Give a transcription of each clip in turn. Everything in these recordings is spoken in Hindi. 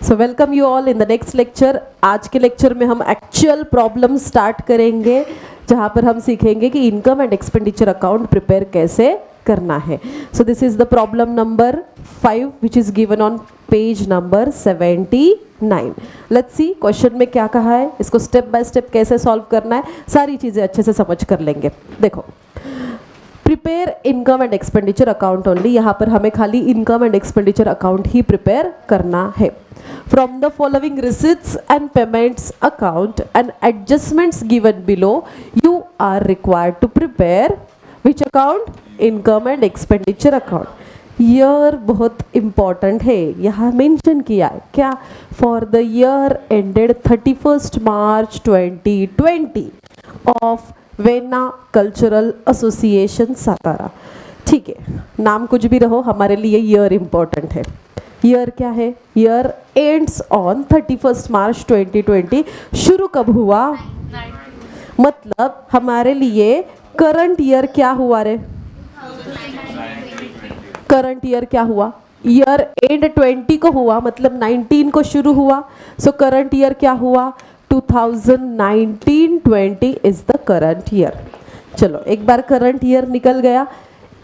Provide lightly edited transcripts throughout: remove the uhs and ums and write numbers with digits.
So welcome you all in the next lecture. आज के लेक्चर में हम एक्चुअल प्रॉब्लम स्टार्ट करेंगे, जहां पर हम सीखेंगे कि income and expenditure account prepare कैसे करना है। So this is the problem number 5 which is given on page number 79। Let's see question में क्या कहा है, इसको स्टेप बाय स्टेप कैसे सॉल्व करना है, सारी चीजें अच्छे से समझ कर लेंगे। देखो, prepare income and expenditure account only, यहाँ पर हमें खाली इनकम एंड एक्सपेंडिचर अकाउंट ही प्रिपेयर करना है। From the following receipts and payments account and adjustments given below you are required to prepare which account? Income and expenditure account. Year बहुत इंपॉर्टेंट है, यहाँ मेंशन किया है क्या? For the year ended 31 March 2020 of Vena cultural association Satara. ठीक है, नाम कुछ भी रहो, हमारे लिए ईयर इंपॉर्टेंट है। ईयर क्या है? Year ends on 31 March 2020। शुरू कब हुआ? मतलब हमारे लिए करंट ईयर क्या हुआ रे? करंट ईयर क्या हुआ? ईयर एंड 20 को हुआ, मतलब 19 को शुरू हुआ। सो करंट ईयर क्या हुआ? 2019-20 इज द करंट ईयर। चलो, एक बार करंट ईयर निकल गया,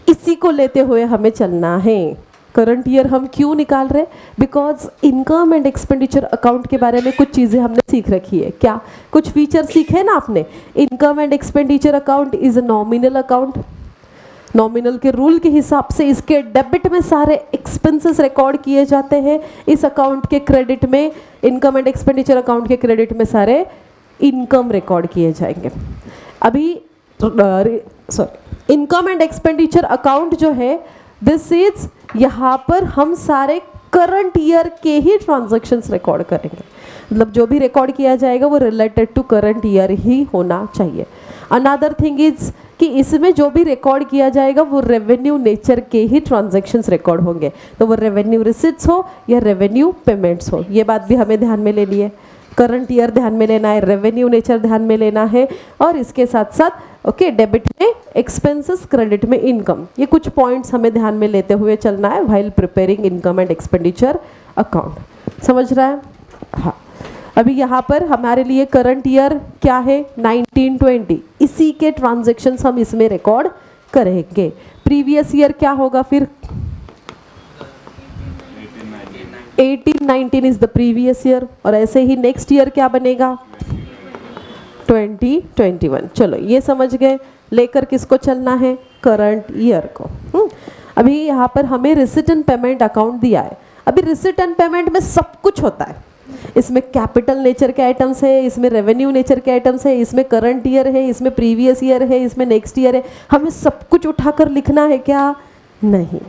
इसी को लेते हुए हमें चलना है। करंट ईयर हम क्यों निकाल रहे? Because income and expenditure account के बारे में कुछ चीज़ें हमने सीख रखी है। क्या कुछ फीचर सीखे ना आपने? Income and expenditure account is a nominal account. Nominal के रूल के हिसाब से इसके डेबिट में सारे एक्सपेंसेस रिकॉर्ड किए जाते हैं, इस अकाउंट के क्रेडिट में, इनकम एंड एक्सपेंडिचर अकाउंट के क्रेडिट में सारे इनकम रिकॉर्ड किए जाएंगे। अभी इनकम एंड एक्सपेंडिचर अकाउंट जो है, दिस इज, यहाँ पर हम सारे करंट ईयर के ही ट्रांजैक्शंस रिकॉर्ड करेंगे। मतलब जो भी रिकॉर्ड किया जाएगा वो रिलेटेड टू करंट ईयर ही होना चाहिए। अनदर थिंग इज कि इसमें जो भी रिकॉर्ड किया जाएगा वो रेवेन्यू नेचर के ही ट्रांजैक्शंस रिकॉर्ड होंगे, तो वो रेवेन्यू रिसिट्स हो या रेवेन्यू पेमेंट्स हो, ये बात भी हमें ध्यान में लेनी है। करंट ईयर ध्यान में लेना है, रेवेन्यू नेचर ध्यान में लेना है, और इसके साथ साथ ओके डेबिट में एक्सपेंसेस, क्रेडिट में इनकम, ये कुछ पॉइंट्स हमें ध्यान में लेते हुए चलना है while preparing income and expenditure account. समझ रहा है? हाँ, अभी यहाँ पर हमारे लिए करंट ईयर क्या है? 1920, इसी के ट्रांजैक्शंस हम इसमें रिकॉर्ड करेंगे। प्रीवियस ईयर क्या होगा फिर? 1819 इज द प्रीवियस ईयर, और ऐसे ही नेक्स्ट ईयर क्या बनेगा? 2021। चलो, ये समझ गए। लेकर किसको चलना है? करंट ईयर को। अभी यहाँ पर हमें रिसिट एंड पेमेंट अकाउंट दिया है। अभी रिसिट एंड पेमेंट में सब कुछ होता है, इसमें कैपिटल नेचर के आइटम्स है, इसमें रेवेन्यू नेचर के आइटम्स है, इसमें करंट ईयर है, इसमें प्रीवियस ईयर है, इसमें नेक्स्ट ईयर है। हमें सब कुछ उठाकर लिखना है क्या? नहीं,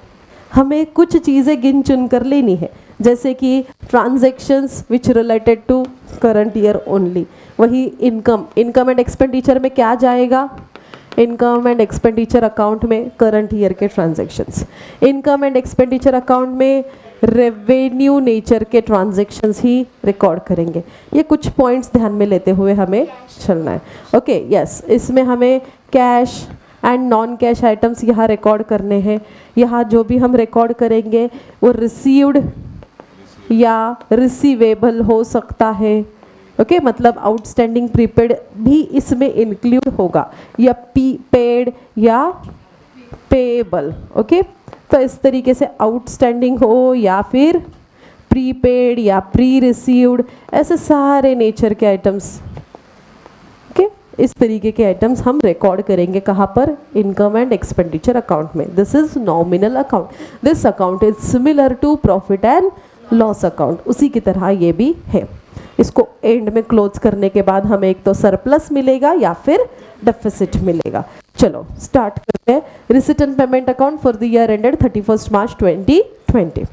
हमें कुछ चीज़ें गिन चुन कर लेनी है, जैसे कि transactions which related to current year only. वही इनकम एंड एक्सपेंडिचर में क्या जाएगा? इनकम एंड एक्सपेंडिचर अकाउंट में करंट ईयर के transactions, income and expenditure account में रेवेन्यू नेचर के ट्रांजैक्शंस ही रिकॉर्ड करेंगे। ये कुछ पॉइंट्स ध्यान में लेते हुए हमें चलना है। ओके, यस, इसमें हमें cash and non cash items यहाँ रिकॉर्ड करने हैं। यहाँ जो भी हम रिकॉर्ड करेंगे वो रिसीव्ड या रिसीवेबल हो सकता है। ओके, मतलब आउटस्टैंडिंग प्रीपेड भी इसमें इंक्लूड होगा, या पेड या पेएबल। ओके, तो इस तरीके से आउटस्टैंडिंग हो या फिर प्रीपेड या प्री रिसीव्ड, ऐसे सारे नेचर के आइटम्स, ओके, इस तरीके के आइटम्स हम रिकॉर्ड करेंगे। कहाँ पर? इनकम एंड एक्सपेंडिचर अकाउंट में। This is nominal account. This account is similar to profit and loss account, उसी की तरह ये भी है। इसको एंड में क्लोज करने के बाद हमें एक तो सरप्लस मिलेगा या फिर डेफिसिट मिलेगा। चलो स्टार्ट करते हैं। Receipt and payment account for the year ended 31 March 2020।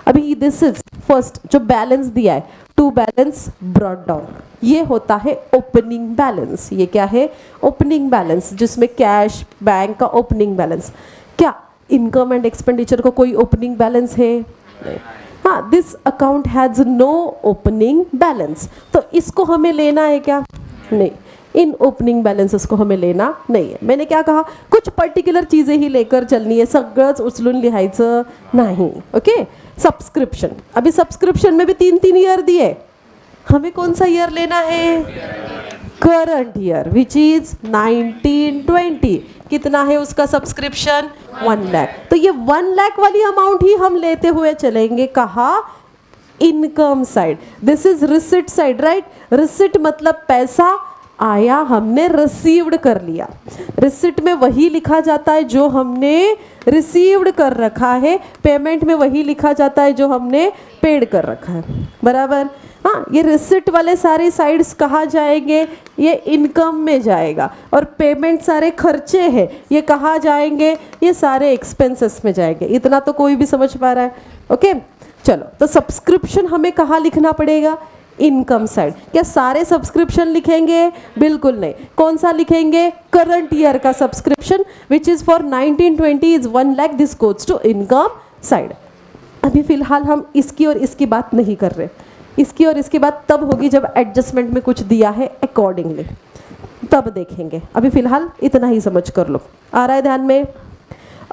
अभी दिस इज फर्स्ट जो बैलेंस दिया है, टू बैलेंस ब्रॉट डाउन, ये होता है ओपनिंग बैलेंस। ये क्या है? ओपनिंग बैलेंस, जिसमें कैश, बैंक का ओपनिंग बैलेंस। क्या इनकम एंड एक्सपेंडिचर को कोई ओपनिंग बैलेंस है? नहीं। हाँ, this account has no opening balance, तो इसको हमें लेना है क्या? नहीं। इन ओपनिंग बैलेंसेस को हमें लेना नाही आहे. मैंने क्या कहा, कुछ पर्टिक्युलर चीज़ें ही लेकर चलनी है, सगळंच उचलून लिहायचं नाही. ओके. सब्सक्रिप्शन, अभी सब्सक्रिप्शन में भी 3-3 ईयर दिए, हमें कौन सा ईयर लेना है, करंट ईयर, विच इज 1920. कितना है उसका सब्सक्रिप्शन, 1 लाख. तो ये 1 लाख वाली अमाउंट ही हम लेते हुए चलेंगे. कहा, income side. This is receipt side, right. Receipt मतलब पैसा आया, हमने रिसीव्ड कर लिया. रिसिट में वही लिखा जाता है जो हमने रिसीव्ड कर रखा है, पेमेंट में वही लिखा जाता है जो हमने पेड कर रखा है. बराबर. हाँ, ये रिसिट वाले सारे साइड्स कहाँ जाएंगे, ये इनकम में जाएगा. और पेमेंट सारे खर्चे हैं, ये कहाँ जाएंगे, ये सारे एक्सपेंसेस में जाएंगे. इतना तो कोई भी समझ पा रहा है. ओके. चलो, तो सब्सक्रिप्शन हमें कहाँ लिखना पड़ेगा, इनकम साइड. क्या सारे सब्सक्रिप्शन लिखेंगे, बिल्कुल नहीं. कौन सा लिखेंगे, करंट ईयर का subscription which is for 1920 is 1 lakh. This goes to income side. अभी फिलहाल हम इसकी और इसकी बात नहीं कर रहे. इसकी और इसकी बात तब होगी जब एडजस्टमेंट में कुछ दिया है अकॉर्डिंगली, तब देखेंगे. अभी फिलहाल इतना ही समझ कर लो. आ रहा है ध्यान में.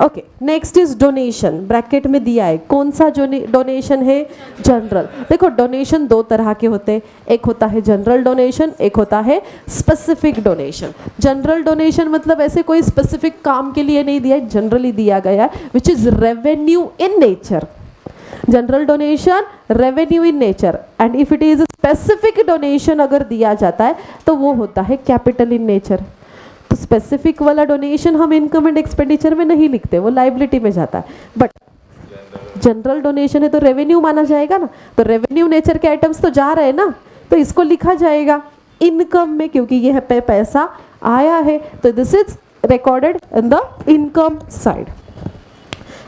Okay. Next is donation. Bracket में दिया है कौन सा डोनेशन है, जनरल. देखो, डोनेशन 2 तरह के होते हैं. एक होता है जनरल डोनेशन, एक होता है स्पेसिफिक डोनेशन. जनरल डोनेशन मतलब ऐसे कोई स्पेसिफिक काम के लिए नहीं दिया है, जनरली दिया गया है, which is revenue in nature. General donation revenue in nature. And if it is specific donation अगर दिया जाता है तो वो होता है कैपिटल इन नेचर. तो स्पेसिफिक वाला डोनेशन हम इनकम एंड एक्सपेंडिचर में नहीं लिखते, वो लाइबिलिटी में जाता है. बट जनरल डोनेशन है तो रेवेन्यू माना जाएगा ना. तो रेवेन्यू नेचर के आइटम्स तो जा रहे हैं ना, तो इसको लिखा जाएगा इनकम में, क्योंकि यह पे पैसा आया है. तो this is recorded in the income side.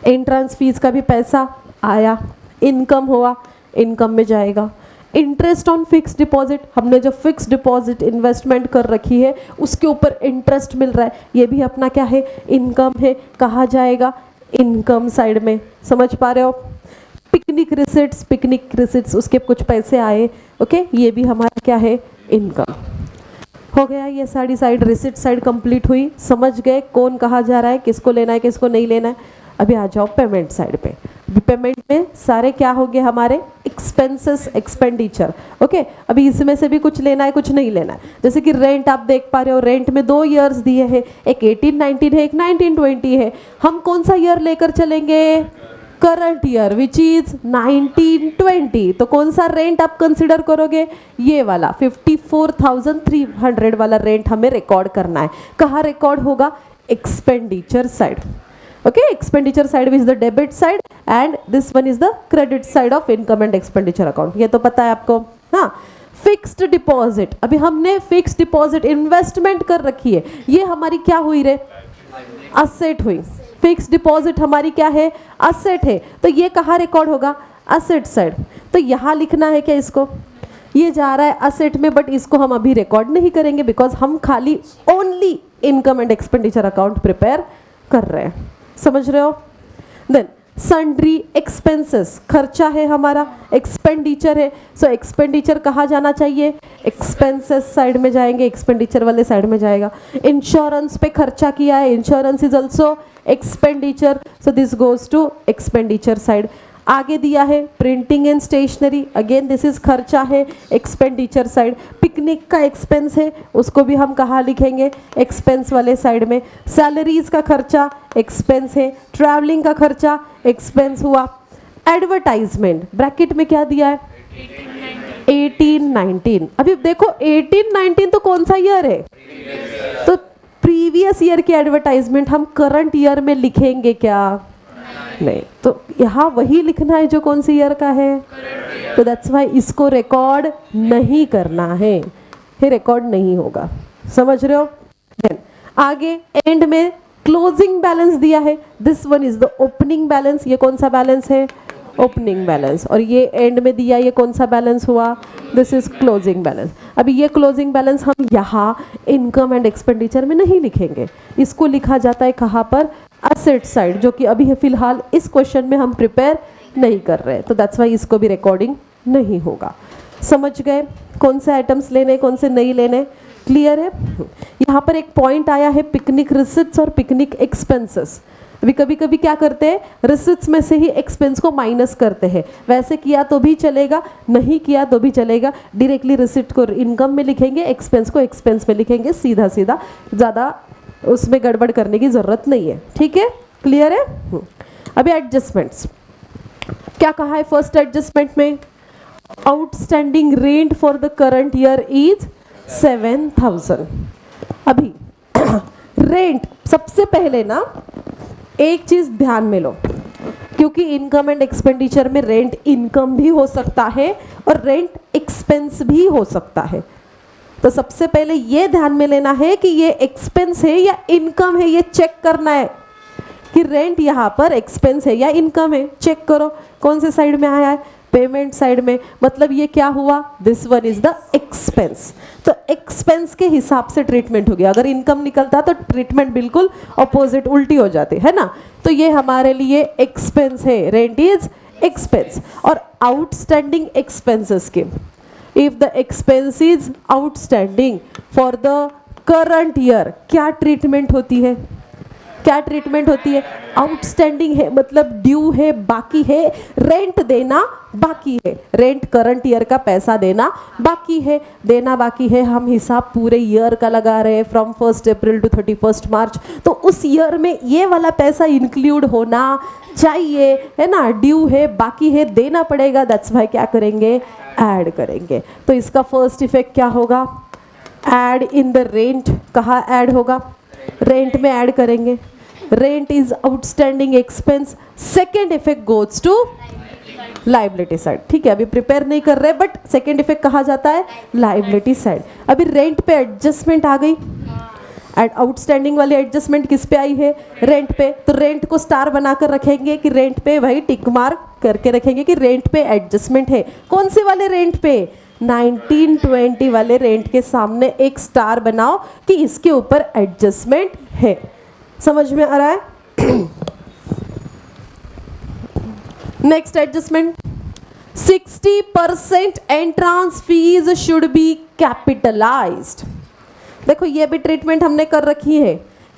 Entrance fees का भी पैसा आया, इनकम हुआ, इनकम में जाएगा. इंटरेस्ट ऑन फिक्स डिपॉजिट, हमने जो फिक्स डिपॉजिट इन्वेस्टमेंट कर रखी है उसके ऊपर इंटरेस्ट मिल रहा है, ये भी अपना क्या है, इनकम है. कहाँ जाएगा, इनकम साइड में. समझ पा रहे हो. पिकनिक रिसिट्स, उसके कुछ पैसे आए. ओके. ये भी हमारा क्या है, इनकम. हो गया. ये सारी साइड, रिसिट साइड कंप्लीट हुई. समझ गए कौन कहाँ जा रहा है, किसको लेना है, किसको नहीं लेना है. अभी आ जाओ पेमेंट साइड पे. पेमेंट में सारे क्या हो गए हमारे, एक्सपेंसेस, एक्सपेंडिचर. ओके. अभी इसमें से भी कुछ लेना है, कुछ नहीं लेना है. जैसे कि रेंट आप देख पा रहे हो, रेंट में 2 ईयर्स दिए हैं, एक 1819 है, एक 1920 है. हम कौन सा ईयर लेकर चलेंगे, करंट ईयर विच इज 1920. तो कौन सा रेंट आप कंसिडर करोगे, ये वाला 54,300 वाला रेंट हमें रिकॉर्ड करना है. कहाँ रिकॉर्ड होगा, expenditure side. Okay, expenditure side is the debit side and this one is the credit side of income and expenditure account. ये तो पता है आपको. हाँ. फिक्स्ड डिपॉजिट, अभी हमने फिक्स्ड डिपॉजिट इन्वेस्टमेंट कर रखी है, ये हमारी क्या हुई रे, असेट हुई. फिक्स्ड डिपॉजिट हमारी क्या है, असेट है. तो ये कहाँ रिकॉर्ड होगा, असेट साइड. तो यहाँ लिखना है क्या इसको, ये जा रहा है असेट में, बट इसको हम अभी रिकॉर्ड नहीं करेंगे बिकॉज हम खाली only income and expenditure account prepare कर रहे हैं. समझ रहे हो. देन सन्ड्री एक्सपेंसेस, खर्चा है हमारा, एक्सपेंडिचर है. सो एक्सपेंडिचर कहाँ जाना चाहिए, एक्सपेंसेस साइड में जाएंगे, एक्सपेंडिचर वाले साइड में जाएगा. इंश्योरेंस पे खर्चा किया है, insurance is also expenditure, so this goes to expenditure side. आगे दिया है printing and stationery, again this is खर्चा है, एक्सपेंडिचर साइड. पिकनिक का एक्सपेंस है, उसको भी हम कहाँ लिखेंगे, एक्सपेंस वाले साइड में. सैलरीज का खर्चा एक्सपेंस है, ट्रैवलिंग का खर्चा एक्सपेंस हुआ. एडवर्टाइजमेंट ब्रैकेट में क्या दिया है, 1819. अभी देखो 1819 तो कौन सा ईयर है, तो प्रीवियस ईयर की एडवर्टाइजमेंट हम करंट ईयर में लिखेंगे क्या, नहीं. तो यहाँ वही लिखना है जो कौन सी ईयर का है. तो दैट्स वाई इसको रिकॉर्ड नहीं करना है, ये रिकॉर्ड नहीं होगा. समझ रहे हो. देन आगे एंड में क्लोजिंग बैलेंस दिया है, this one is the opening balance. ये कौन सा बैलेंस है, ओपनिंग बैलेंस. और ये एंड में दिया, ये कौन सा बैलेंस हुआ, दिस इज क्लोजिंग बैलेंस. अभी ये क्लोजिंग बैलेंस हम यहाँ इनकम एंड एक्सपेंडिचर में नहीं लिखेंगे, इसको लिखा जाता है कहाँ पर, असेट साइड, जो कि अभी फिलहाल इस क्वेश्चन में हम प्रिपेयर नहीं कर रहे. तो दैट्स वाई इसको भी रिकॉर्डिंग नहीं होगा. समझ गए कौन से आइटम्स लेने, कौन से नहीं लेने. क्लियर है? यहाँ पर एक पॉइंट आया है पिकनिक रिसिट्स और पिकनिक एक्सपेंसेस। अभी कभी कभी क्या करते हैं, रिसिट्स में से ही एक्सपेंस को माइनस करते हैं। वैसे किया तो भी चलेगा, नहीं किया तो भी चलेगा। डायरेक्टली रिसिट को इनकम में लिखेंगे, एक्सपेंस को एक्सपेंस में लिखेंगे, सीधा सीधा, ज़्यादा उसमें गड़बड़ करने की ज़रूरत नहीं है। ठीक है, क्लियर है? अभी एडजस्टमेंट्स क्या कहा है फर्स्ट एडजस्टमेंट में? Outstanding rent for the current year is 7,000। अभी रेंट, सबसे पहले ना एक चीज ध्यान में लो, क्योंकि इनकम एंड एक्सपेंडिचर में रेंट इनकम भी हो सकता है और रेंट एक्सपेंस भी हो सकता है। तो सबसे पहले ये ध्यान में लेना है कि ये एक्सपेंस है या इनकम है, ये चेक करना है कि रेंट यहाँ पर एक्सपेंस है या इनकम है। चेक करो कौन से साइड में आया है, पेमेंट साइड में, मतलब ये क्या हुआ, this one is the expense. तो एक्सपेंस के हिसाब से ट्रीटमेंट हो गया। अगर इनकम निकलता तो ट्रीटमेंट बिल्कुल अपोजिट, उल्टी हो जाती है ना। तो ये हमारे लिए एक्सपेंस है, रेंट इज एक्सपेंस। और आउटस्टैंडिंग एक्सपेंसेस के, if the expense is outstanding for the current year, क्या ट्रीटमेंट होती है? क्या ट्रीटमेंट होती है? आउटस्टैंडिंग है मतलब ड्यू है, बाकी है, रेंट देना बाकी है, रेंट करंट ईयर का पैसा देना बाकी है, देना बाकी है। हम हिसाब पूरे ईयर का लगा रहे हैं, फ्रॉम 1 अप्रैल टू 31 मार्च। तो उस ईयर में ये वाला पैसा इंक्लूड होना चाहिए, है ना। ड्यू है, बाकी है, देना पड़ेगा, दैट्स वाई क्या करेंगे, ऐड करेंगे। तो इसका फर्स्ट इफेक्ट क्या होगा, ऐड इन द रेंट। कहाँ ऐड होगा, रेंट में ऐड करेंगे। Rent is outstanding expense, second effect goes to liability side. ठीक है, अभी प्रिपेयर नहीं कर रहे, बट सेकेंड इफेक्ट कहा जाता है लाइबिलिटी साइड। अभी रेंट पे एडजस्टमेंट आ गई, आउटस्टैंडिंग वाली एडजस्टमेंट किस पे आई है, रेंट पे। तो रेंट को स्टार बनाकर रखेंगे कि रेंट पे, भाई टिक मार्क करके रखेंगे कि रेंट पे एडजस्टमेंट है। कौन से वाले रेंट पे, 1920 वाले रेंट के सामने एक स्टार बनाओ कि इसके ऊपर एडजस्टमेंट है। समझ में आ रहा है? Next adjustment, 60% entrance fees should be capitalised. देखो ये भी ट्रीटमेंट हमने कर रखी है।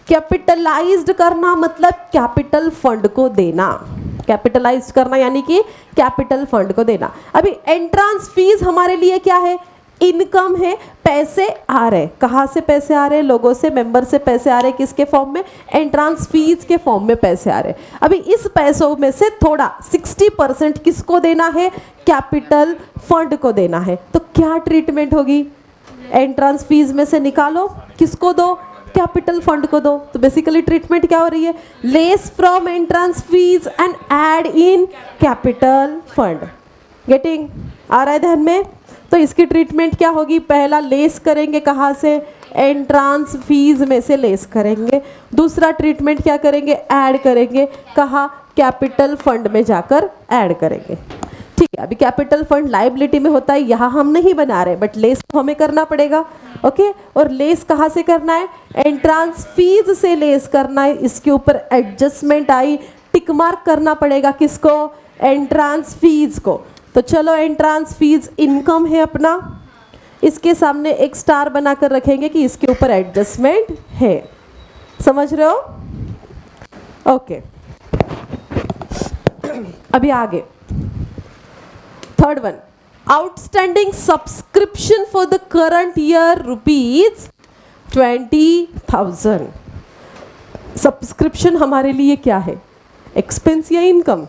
कैपिटलाइज्ड करना मतलब कैपिटल फंड को देना, कैपिटलाइज्ड करना यानी कि कैपिटल फंड को देना। अभी एंट्रांस फीस हमारे लिए क्या है, इनकम है, पैसे आ रहे। कहाँ से पैसे आ रहे, लोगों से, मेंबर से पैसे आ रहे, किसके फॉर्म में, एंट्रांस फीस के फॉर्म में पैसे आ रहे। अभी इस पैसों में से थोड़ा 60% किसको देना है, कैपिटल फंड को देना है। तो क्या ट्रीटमेंट होगी, एंट्रांस फीस में से निकालो, किसको दो, कैपिटल फंड को दो। तो बेसिकली ट्रीटमेंट क्या हो रही है, less from entrance fees and add in capital fund. Getting आ रहा है ध्यान में? तो इसकी ट्रीटमेंट क्या होगी, पहला लेस करेंगे, कहाँ से, एंट्रांस फीस में से लेस करेंगे। दूसरा ट्रीटमेंट क्या करेंगे, ऐड करेंगे, कहाँ, कैपिटल फंड में जाकर ऐड करेंगे। ठीक है, अभी कैपिटल फंड लाइबिलिटी में होता है, यहाँ हम नहीं बना रहे, बट लेस तो हमें करना पड़ेगा। ओके, और लेस कहाँ से करना है, एंट्रांस फीस से लेस करना है। इसके ऊपर एडजस्टमेंट आई, टिक मार्क करना पड़ेगा, किसको, एंट्रांस फीस को। तो चलो एंट्रांस फीस इनकम है अपना, इसके सामने एक स्टार बनाकर रखेंगे कि इसके ऊपर एडजस्टमेंट है। समझ रहे हो? ओके, अभी आगे third one, outstanding subscription for the current year rupees 20,000। Subscription हमारे लिए क्या है, एक्सपेंस या इनकम?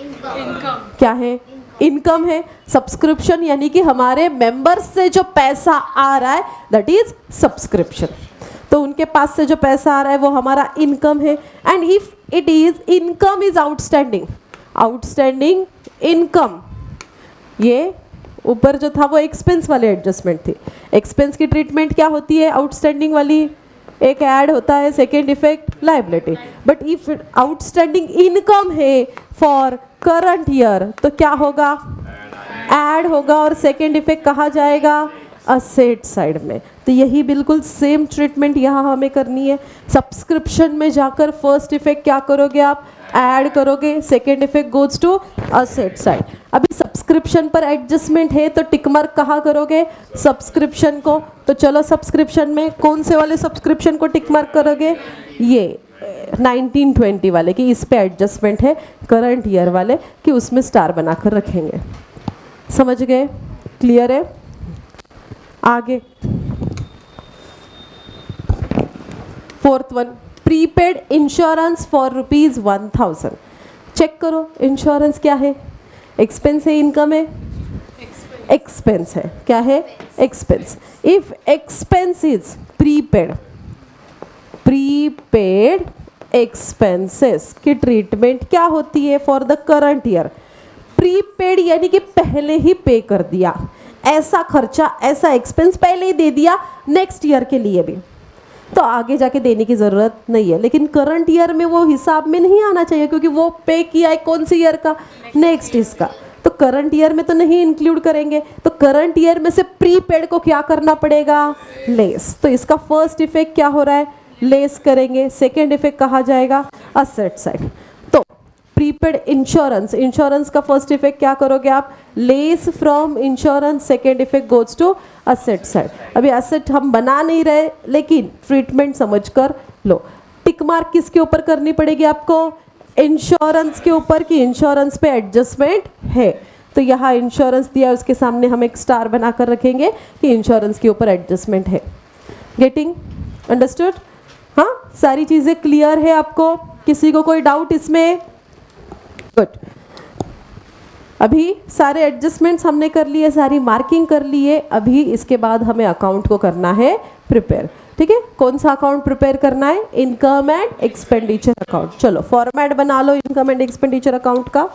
इनकम। क्या है, इनकम है। सब्सक्रिप्शन यानी कि हमारे मेंबर्स से जो पैसा आ रहा है, दैट इज सब्सक्रिप्शन। तो उनके पास से जो पैसा आ रहा है वो हमारा इनकम है। And if it is income is outstanding, outstanding income, ये ऊपर जो था वो एक्सपेंस वाली एडजस्टमेंट थी। एक्सपेंस की ट्रीटमेंट क्या होती है, आउटस्टैंडिंग वाली, एक ऐड होता है, second effect liability. But if outstanding income है फॉर करंट ईयर तो क्या होगा, ऐड होगा, और सेकेंड इफेक्ट कहाँ जाएगा, असेट साइड में। तो यही बिल्कुल सेम ट्रीटमेंट यहाँ हमें करनी है। सब्सक्रिप्शन में जाकर फर्स्ट इफेक्ट क्या करोगे आप, ऐड करोगे, second effect goes to asset side. अभी सब्सक्रिप्शन पर एडजस्टमेंट है तो टिक मार्क कहाँ करोगे, सब्सक्रिप्शन को। तो चलो सब्सक्रिप्शन में कौन से वाले सब्सक्रिप्शन को टिक मार्क करोगे, ये 1920 वाले कि इस पे एडजस्टमेंट है, करंट ईयर वाले कि उसमें स्टार बनाकर रखेंगे। समझ गए, क्लियर है। आगे fourth one, prepaid insurance for ₹1000। Check करो इंश्योरेंस क्या है, एक्सपेंस है, इनकम है, एक्सपेंस है, क्या है, expense. If expense is prepaid, prepaid expenses की ट्रीटमेंट क्या होती है for the current year, prepaid यानी कि पहले ही पे कर दिया, ऐसा खर्चा, ऐसा एक्सपेंस पहले ही दे दिया नेक्स्ट ईयर के लिए भी, तो आगे जाके देने की ज़रूरत नहीं है। लेकिन करंट ईयर में वो हिसाब में नहीं आना चाहिए क्योंकि वो पे किया है कौन सी ईयर का, नेक्स्ट इसका, तो करंट ईयर में तो नहीं इंक्लूड करेंगे। तो करंट ईयर में से प्रीपेड को क्या करना पड़ेगा, लेस। तो इसका फर्स्ट इफेक्ट क्या हो रहा है, लेस करेंगे, सेकेंड इफेक्ट कहा जाएगा असेट साइड। तो प्रीपेड इंश्योरेंस, इंश्योरेंस का फर्स्ट इफेक्ट क्या करोगे आप, less from insurance, second effect goes to asset side. अभी असेट हम बना नहीं रहे लेकिन ट्रीटमेंट समझ कर लो। टिक मार्क किसके ऊपर करनी पड़ेगी आपको, इंश्योरेंस के ऊपर कि इंश्योरेंस पे एडजस्टमेंट है। तो यहाँ इंश्योरेंस दिया उसके सामने हम एक स्टार बनाकर रखेंगे कि इंश्योरेंस के ऊपर एडजस्टमेंट है। गेटिंग अंडरस्टूड, हाँ सारी चीज़ें क्लियर है आपको, किसी को कोई डाउट इसमें, गुड। अभी सारे एडजस्टमेंट्स हमने कर लिए, सारी मार्किंग कर लिए, अभी इसके बाद हमें अकाउंट को करना है प्रिपेयर। ठीक है, कौन सा अकाउंट प्रिपेयर करना है, इनकम एंड एक्सपेंडिचर अकाउंट। चलो फॉर्मेट बना low income and expenditure account का।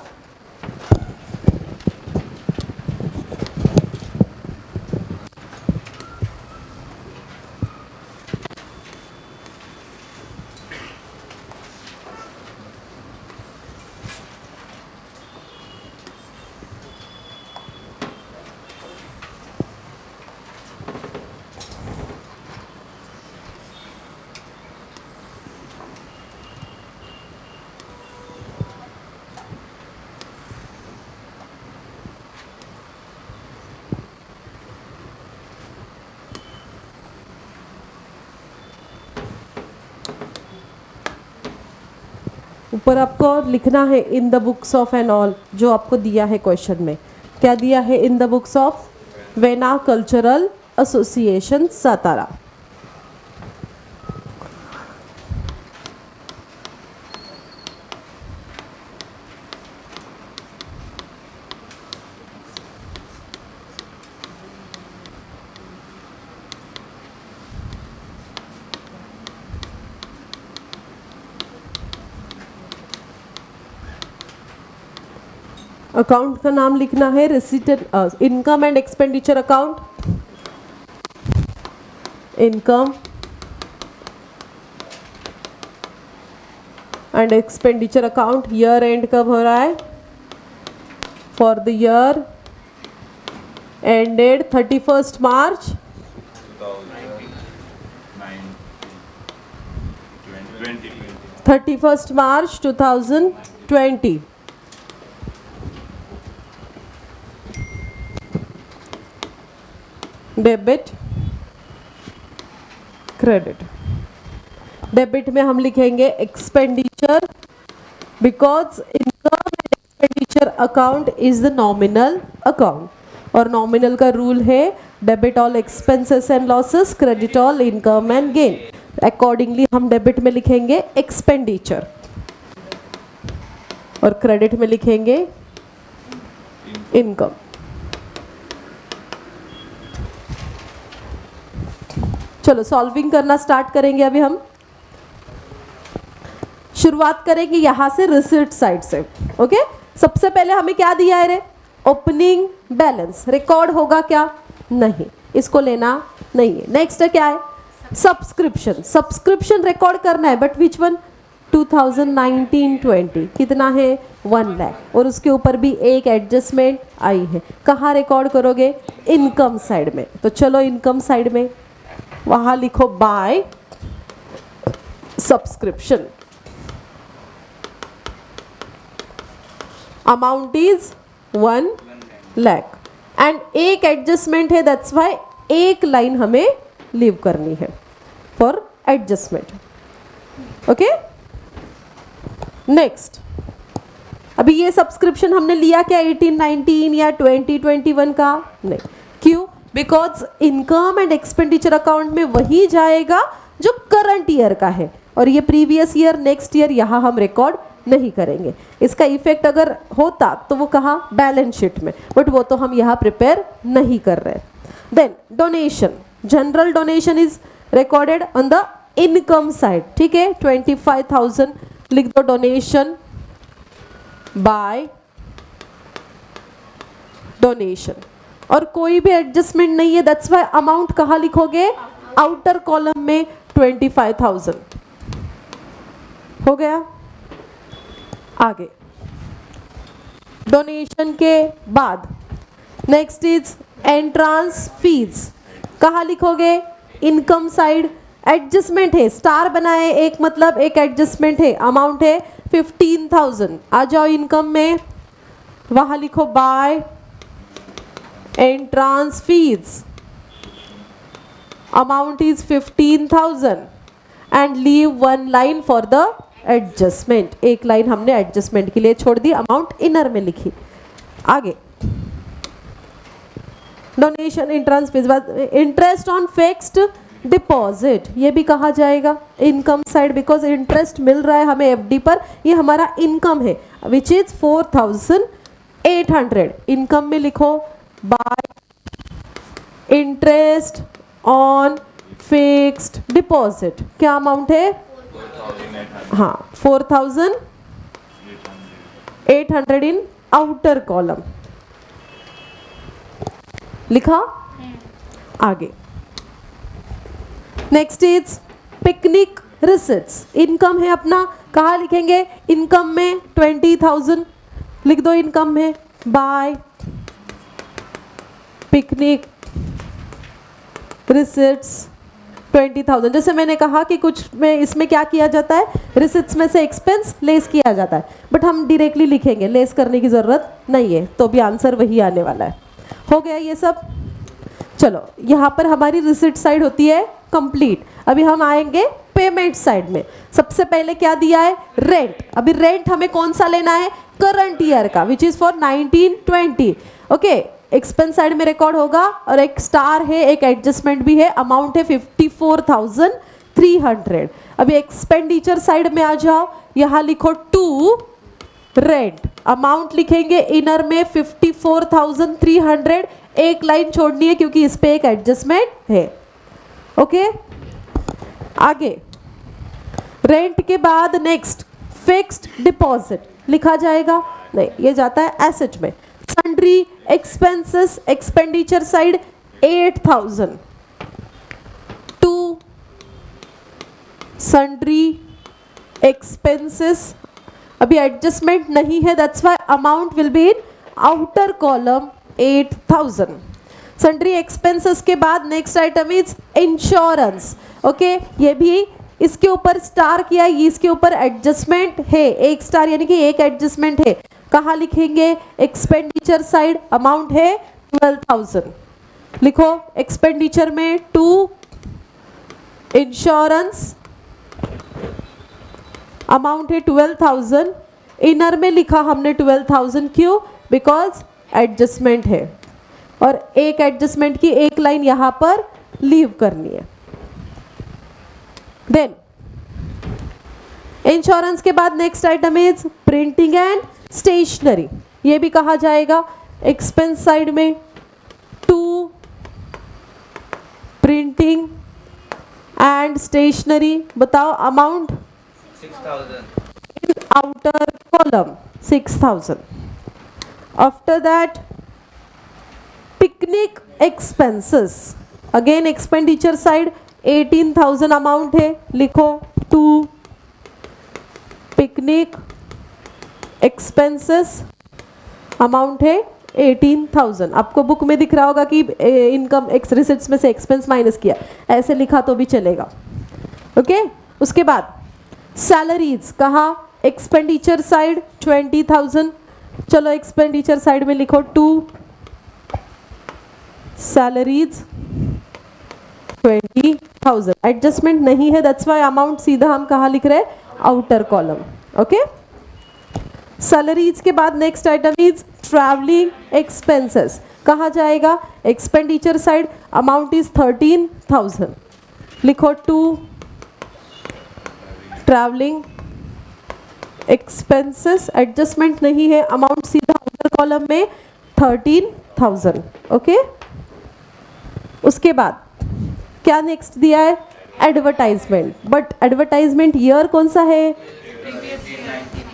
ऊपर आपको लिखना है in the books of and all, जो आपको दिया है क्वेश्चन में। क्या दिया है, in the books of Vena cultural association Satara. Account का नाम लिखना है resident income and expenditure account, income and expenditure account. Year and कब हो रहा है, for the year ended 31 March 31 March 2020। Debit credit, debit में हम लिखेंगे expenditure because income and expenditure account is the nominal account और नॉमिनल का रूल है debit all expenses and losses, credit all income and gain. Accordingly हम डेबिट में लिखेंगे एक्सपेंडिचर और क्रेडिट में लिखेंगे इनकम। चलो सॉल्विंग करना स्टार्ट करेंगे। अभी हम शुरुआत करेंगे यहां से रिसीट साइड से। ओके, सबसे पहले हमें क्या दिया है रे, ओपनिंग बैलेंस। रिकॉर्ड होगा क्या, नहीं, इसको लेना नहीं है। नेक्स्ट क्या है, सब्सक्रिप्शन। सब्सक्रिप्शन रिकॉर्ड करना है बट विच वन, 2019-20 कितना है, 1 लाख और उसके ऊपर भी एक एडजस्टमेंट आई है। कहाँ रिकॉर्ड करोगे, इनकम साइड में। तो चलो इनकम साइड में वहां लिखो by subscription. Amount is 1 lakh and एक एडजस्टमेंट है, दैट्स वाई एक लाइन हमें लीव करनी है फॉर एडजस्टमेंट. Okay, next. अभी ये सब्सक्रिप्शन हमने लिया क्या 18-19 या 20-21 का? नहीं. क्यों? Because income and expenditure account में वही जाएगा जो करंट ईयर का है, और ये प्रीवियस ईयर, नेक्स्ट ईयर यहाँ हम रिकॉर्ड नहीं करेंगे. इसका इफेक्ट अगर होता तो वो कहाँ? बैलेंस शीट में, बट वो तो हम यहाँ प्रिपेयर नहीं कर रहे. Then donation, general donation is recorded on the income side. ठीक है, 25,000 लिख दो डोनेशन बाय डोनेशन, और कोई भी एडजस्टमेंट नहीं है, दैट्स वाई अमाउंट कहाँ लिखोगे? आउटर कॉलम में 25,000. हो गया. आगे डोनेशन के बाद नेक्स्ट इज एंट्रांस फीस. कहाँ लिखोगे? Income side. एडजस्टमेंट है, स्टार बनाए एक, मतलब एक एडजस्टमेंट है, अमाउंट है 15,000. आ जाओ इनकम में, वहां लिखो by entrance fees, amount is 15,000 and leave 1 line for the adjustment. एक लाइन हमने एडजस्टमेंट के लिए छोड़ दी, अमाउंट इनर में लिखी. आगे donation, entrance fees. Interest on fixed deposit, ये भी कहा जाएगा इनकम साइड, बिकॉज इंटरेस्ट मिल रहा है हमें एफडी पर, ये हमारा इनकम है, विच इज 4,800. इनकम में लिखो bye interest on fixed deposit. क्या अमाउंट है? हाँ, 4,800 इन आउटर कॉलम. लिखा. आगे next is picnic receipts. Income है अपना, कहाँ लिखेंगे? इनकम में 20,000 लिख दो इनकम में बाय पिकनिक रिसिट्स 20,000. जैसे मैंने कहा कि कुछ में इसमें क्या किया जाता है, रिसिट्स में से एक्सपेंस लेस किया जाता है, बट हम डायरेक्टली लिखेंगे, लेस करने की ज़रूरत नहीं है, तो भी आंसर वही आने वाला है. हो गया ये सब. चलो, यहाँ पर हमारी रिसिट साइड होती है कंप्लीट. अभी हम आएंगे पेमेंट साइड में. सबसे पहले क्या दिया है? रेंट. अभी रेंट हमें कौन सा लेना है? करंट ईयर का, विच is for 1920. Okay, expense side में रिकॉर्ड होगा, और एक स्टार है, एक एडजस्टमेंट भी है, अमाउंट है 54,300. अभी एक्सपेंडिचर साइड में आ जाओ, यहाँ लिखो टू रेंट, अमाउंट लिखेंगे इनर में 54,300. एक लाइन छोड़नी है क्योंकि इस पे एक एडजस्टमेंट है. ओके, आगे रेंट के बाद नेक्स्ट फिक्स्ड डिपॉजिट लिखा जाएगा. नहीं, ये जाता है एसेट में. Sundry expenses, expenditure side 8,000 to sundry expenses. अभी एडजस्टमेंट नहीं है, that's why amount will be in outer column 8,000. Sundry expenses के बाद next item is insurance. Okay, ये भी इसके ऊपर स्टार किया, इसके ऊपर एडजस्टमेंट है, एक स्टार यानी कि एक एडजस्टमेंट है. कहाँ लिखेंगे? एक्सपेंडिचर साइड, अमाउंट है 12,000. लिखो एक्सपेंडिचर में टू इंश्योरेंस, अमाउंट है 12,000. इनर में लिखा हमने 12,000. क्यों? बिकॉज एडजस्टमेंट है, और एक एडजस्टमेंट की एक लाइन यहां पर लीव करनी है. देन इंश्योरेंस के बाद next item is printing and stationery. ये भी कहा जाएगा एक्सपेंस साइड में टू प्रिंटिंग एंड स्टेशनरी. बताओ amount 6,000 in outer column 6,000. After that picnic expenses, again expenditure side 18,000 amount है. लिखो टू पिकनिक एक्सपेंसेस, अमाउंट है 18,000. आपको बुक में दिख रहा होगा कि इनकम रिसिट्स में से एक्सपेंस माइनस किया, ऐसे लिखा तो भी चलेगा. ओके, उसके बाद सैलरीज कहा एक्सपेंडिचर साइड 20,000. चलो एक्सपेंडिचर साइड में लिखो 2 सैलरीज 20,000। एडजस्टमेंट नहीं है, दैट्स व्हाई अमाउंट सीधा हम कहाँ लिख रहे हैं, आउटर कॉलम। ओके, सैलरीज के बाद next item is travelling expenses. कहाँ जाएगा, एक्सपेंडिचर साइड, अमाउंट इज 13,000। लिखो 2 ट्रैवलिंग एक्सपेंसेस, एडजस्टमेंट नहीं है, अमाउंट सीधा आउटर कॉलम में 13,000। ओके, उसके बाद क्या नेक्स्ट दिया है, एडवर्टाइजमेंट। बट एडवर्टाइजमेंट ईयर कौन सा है,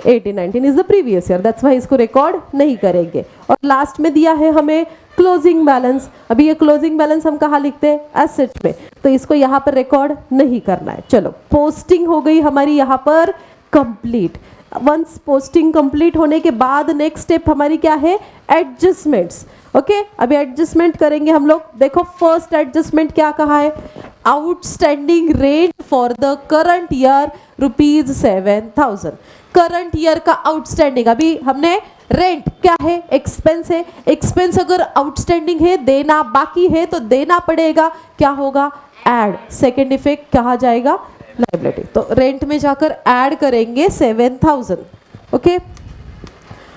18-19 is the previous year, that's why इसको रिकॉर्ड नहीं करेंगे। और लास्ट में दिया है हमें क्लोजिंग बैलेंस। अभी ये क्लोजिंग बैलेंस हम कहाँ लिखते हैं, एसेट में, तो इसको यहाँ पर रिकॉर्ड नहीं करना है। चलो, पोस्टिंग हो गई हमारी यहाँ पर कंप्लीट। वंस पोस्टिंग कंप्लीट होने के बाद नेक्स्ट स्टेप हमारी क्या है, एडजस्टमेंट्स। ओके, अभी एडजस्टमेंट करेंगे हम लोग। देखो फर्स्ट एडजस्टमेंट क्या कहा है, outstanding rent for the current year ₹7,000। Current year का आउटस्टैंडिंग, अभी हमने रेंट क्या है, एक्सपेंस है, एक्सपेंस अगर आउटस्टैंडिंग है, देना बाकी है तो देना पड़ेगा, क्या होगा, ऐड। सेकेंड इफेक्ट कहा जाएगा, लायबिलिटी। तो रेंट में जाकर ऐड करेंगे 7,000। ओके,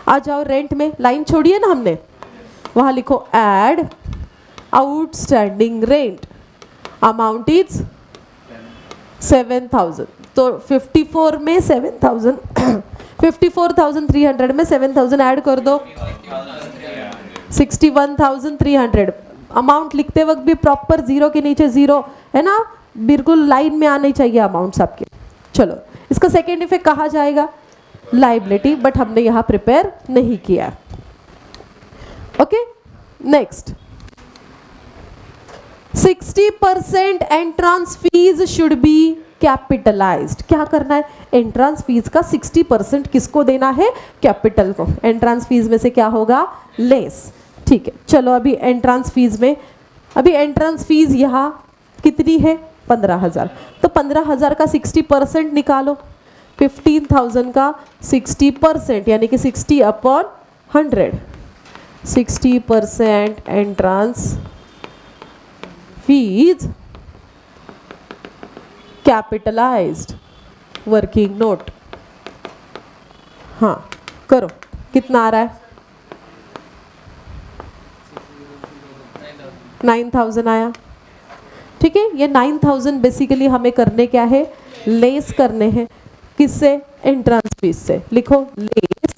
आ जाओ रेंट में, लाइन छोड़िए ना हमने, वहां लिखो add outstanding rent, amount is 7,000। तो 54 में 7,000 54,300 में 7,000 ऐड कर दो, 61,300। अमाउंट लिखते वक्त भी प्रॉपर जीरो के नीचे जीरो है ना, बिल्कुल लाइन में आनी चाहिए अमाउंट्स आपके। चलो, इसका सेकेंड इफेक्ट कहा जाएगा लाइबिलिटी, बट हमने यहाँ प्रिपेयर नहीं किया। Okay, next 60% entrance fees should be capitalised. क्या करना है, एंट्रांस फीस का 60% किसको देना है, कैपिटल को। एंट्रांस फीस में से क्या होगा, लेस। ठीक है, चलो अभी एंट्रांस फीस में, अभी एंट्रांस फीस यहाँ कितनी है, 15,000। तो 15,000 का 60% निकालो, 15,000 का 60% यानी कि 60/100। 60% entrance fees capitalised, working note. हाँ करो, कितना आ रहा है, 9,000 आया। ठीक है, ये 9,000 बेसिकली हमें करने क्या है, लेस करने हैं, किससे, एंट्रांस फीस से। लिखो less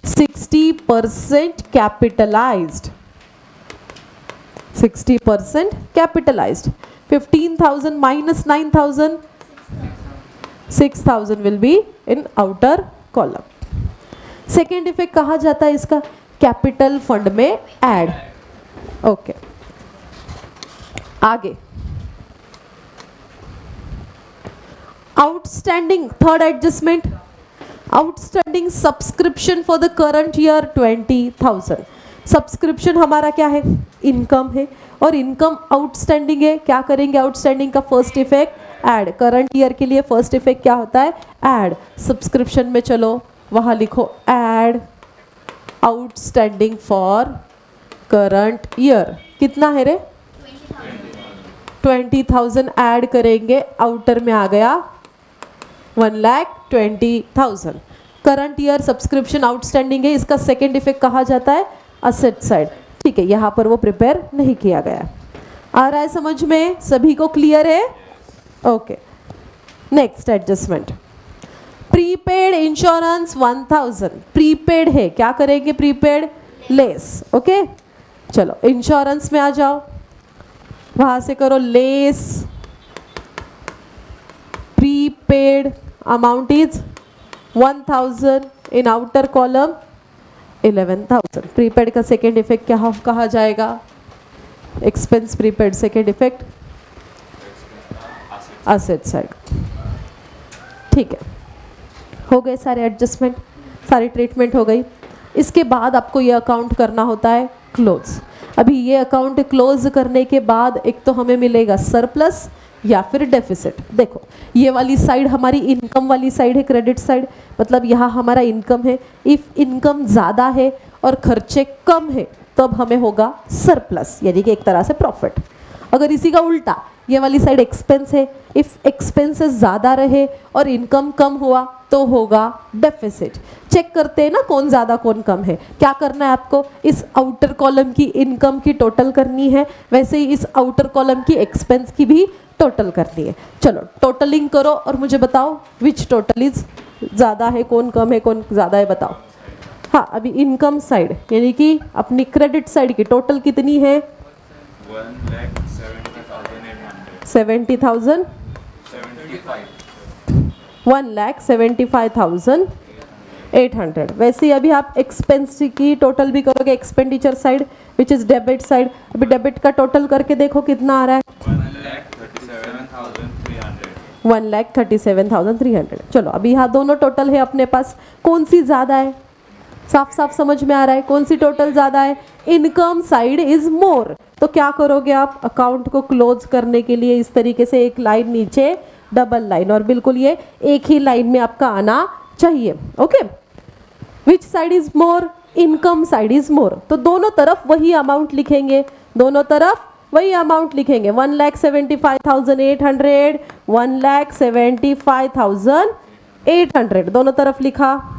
60% capitalised, 60% capitalised. 15,000 minus 9,000, 6,000 will be in outer column. Second effect कहा जाता है इसका, कैपिटल फंड में ऐड। ओके, आगे outstanding, third adjustment, outstanding subscription for the current year 20,000। Subscription हमारा क्या है, इनकम है, और इनकम आउटस्टैंडिंग है। क्या करेंगे, आउटस्टैंडिंग का first effect add. Current year के लिए फर्स्ट इफेक्ट क्या होता है, ऐड। सब्सक्रिप्शन में चलो वहां लिखो add outstanding for current year. कितना है रे, 20,000 ऐड करेंगे, आउटर में आ गया 1,20,000। करंट ईयर सब्सक्रिप्शन आउटस्टैंडिंग है, इसका सेकेंड इफेक्ट कहा जाता है असेट साइड। ठीक है, यहाँ पर वो प्रिपेयर नहीं किया गया। आ रहा है समझ में, सभी को क्लियर है। Okay, next adjustment, prepaid insurance 1,000। Prepaid है, क्या करेंगे, प्रीपेड लेस। ओके, चलो इंश्योरेंस में आ जाओ, वहां से करो less prepaid, amount is 1,000, in outer column 11,000। Prepaid का सेकेंड इफेक्ट क्या कहा जाएगा, expense prepaid, second effect asset side. ठीक है, हो गए सारे एडजस्टमेंट, सारी ट्रीटमेंट हो गई। इसके बाद आपको ये अकाउंट करना होता है क्लोज। अभी ये अकाउंट क्लोज करने के बाद एक तो हमें मिलेगा सरप्लस, या फिर डेफिसिट। देखो ये वाली साइड हमारी इनकम वाली साइड है, क्रेडिट साइड, मतलब यहाँ हमारा इनकम है। इफ इनकम ज़्यादा है और खर्चे कम है तब हमें होगा सरप्लस, यानी कि एक तरह से प्रॉफिट। अगर इसी का उल्टा ये वाली साइड एक्सपेंस है, इफ एक्सपेंसेस ज़्यादा रहे और इनकम कम हुआ तो होगा डेफिसिट। चेक करते हैं ना कौन ज़्यादा कौन कम है। क्या करना है आपको, इस आउटर कॉलम की इनकम की टोटल करनी है, वैसे ही इस आउटर कॉलम की एक्सपेंस की भी टोटल करनी है। चलो टोटलिंग करो और मुझे बताओ विच टोटल इज ज़्यादा है, कौन कम है, कौन ज़्यादा है, बताओ। हाँ, अभी इनकम साइड यानी कि अपनी क्रेडिट साइड की टोटल कितनी है? 70,000 1,75,800। वैसे ही अभी आप एक्सपेंस की टोटल भी करोगे, expenditure side which is debit side. अभी डेबिट का टोटल करके देखो कितना आ रहा है? 1,37,300। चलो अभी यहाँ दोनों टोटल है अपने पास, कौन सी ज़्यादा है? साफ साफ समझ में आ रहा है कौन सी टोटल ज़्यादा है? Income side is more. तो क्या करोगे आप, अकाउंट को क्लोज करने के लिए इस तरीके से एक लाइन नीचे, डबल लाइन, और बिल्कुल ये एक ही लाइन में आपका आना चाहिए। Okay, which side is more? Income side is more. तो दोनों तरफ वही अमाउंट लिखेंगे, दोनों तरफ वही अमाउंट लिखेंगे। 1,75,800, 1,75,800 दोनों तरफ लिखा।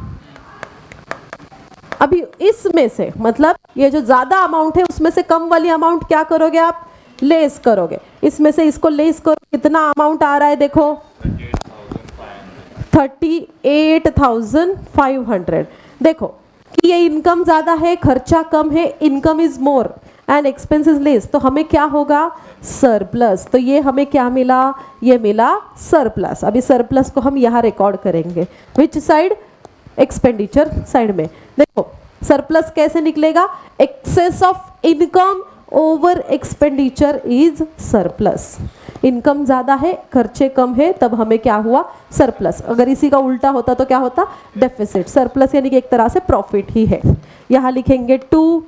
अभी इसमें से मतलब ये जो ज्यादा अमाउंट है उसमें से कम वाली अमाउंट क्या करोगे आप? लेस करोगे। इसमें से इसको लेस करो, कितना अमाउंट आ रहा है देखो? 38,500। देखो कि ये इनकम ज्यादा है, खर्चा कम है, income is more and expense is less, तो हमें क्या होगा? सरप्लस। तो ये हमें क्या मिला? ये मिला सरप्लस। अभी सरप्लस को हम यहाँ रिकॉर्ड करेंगे, विच साइड? एक्सपेंडिचर साइड में। देखो सरप्लस कैसे निकलेगा? Excess of income over expenditure is surplus. Income ज़्यादा है, खर्चे कम है, तब हमें क्या हुआ? सरप्लस। अगर इसी का उल्टा होता तो क्या होता? डेफिसिट। सरप्लस यानी कि एक तरह से प्रॉफिट ही है। यहाँ लिखेंगे टू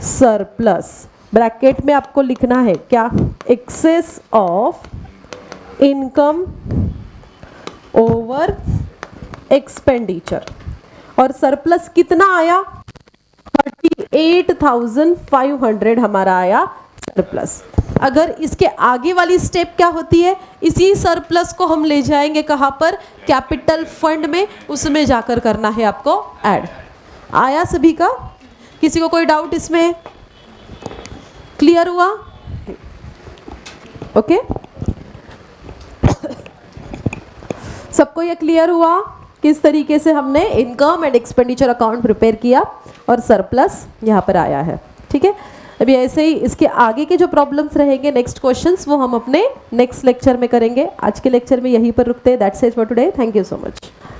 सरप्लस, ब्रैकेट में आपको लिखना है क्या? Excess of income over expenditure. और सरप्लस कितना आया? 38,500 हमारा आया सरप्लस। अगर इसके आगे वाली स्टेप क्या होती है? इसी सरप्लस को हम ले जाएंगे कहाँ पर? कैपिटल फंड में, उसमें जाकर करना है आपको ऐड। आया सभी का? किसी को कोई डाउट इसमें? क्लियर हुआ? ओके, सबको ये क्लियर हुआ किस तरीके से हमने income and expenditure account prepare किया और सरप्लस यहाँ पर आया है। ठीक है, अभी ऐसे ही इसके आगे के जो प्रॉब्लम्स रहेंगे, नेक्स्ट क्वेश्चंस, वो हम अपने नेक्स्ट लेक्चर में करेंगे। आज के लेक्चर में यहीं पर रुकते हैं। That's it for today. Thank you so much.